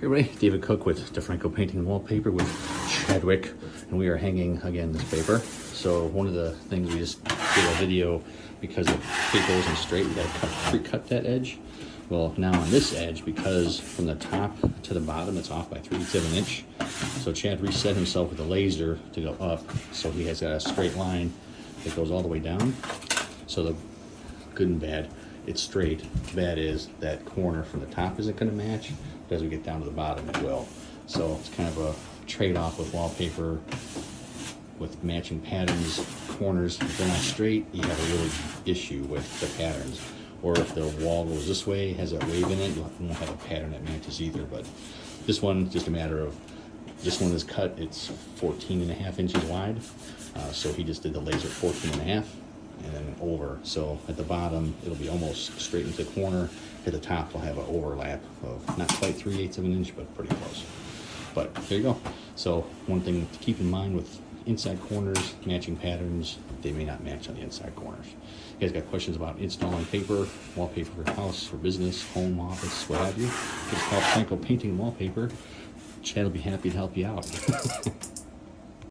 Hey everybody, David Cook with DeFranco Painting and Wallpaper with Chadwick, and we are hanging again this paper. So one of the things we just did a video because the paper isn't straight, we got to pre-cut that edge. Well, now on this edge, because from the top to the bottom it's off by 3/8 of an inch, so Chad reset himself with a laser to go up, so he has got a straight line that goes all the way down. So the good and bad, it's straight. Bad is that corner from the top isn't going to match, but as we get down to the bottom it will. So it's kind of a trade-off with wallpaper, with matching patterns. Corners, if they're not straight, you have a really issue with the patterns. Or if the wall goes this way, has a wave in it, you won't have a pattern that matches either. But this one, just a matter of, this one is cut, it's 14.5 inches wide. So he just did the laser 14.5 and then over. So at the bottom, it'll be almost straight into the corner. At the top, we'll have an overlap of not quite 3/8 of an inch, but pretty close. But there you go. So one thing to keep in mind with inside corners, matching patterns, they may not match on the inside corners. You guys got questions about installing paper, wallpaper for house, for business, home, office, what have you? It's called DeFranco Painting and Wallpaper. Chad will be happy to help you out.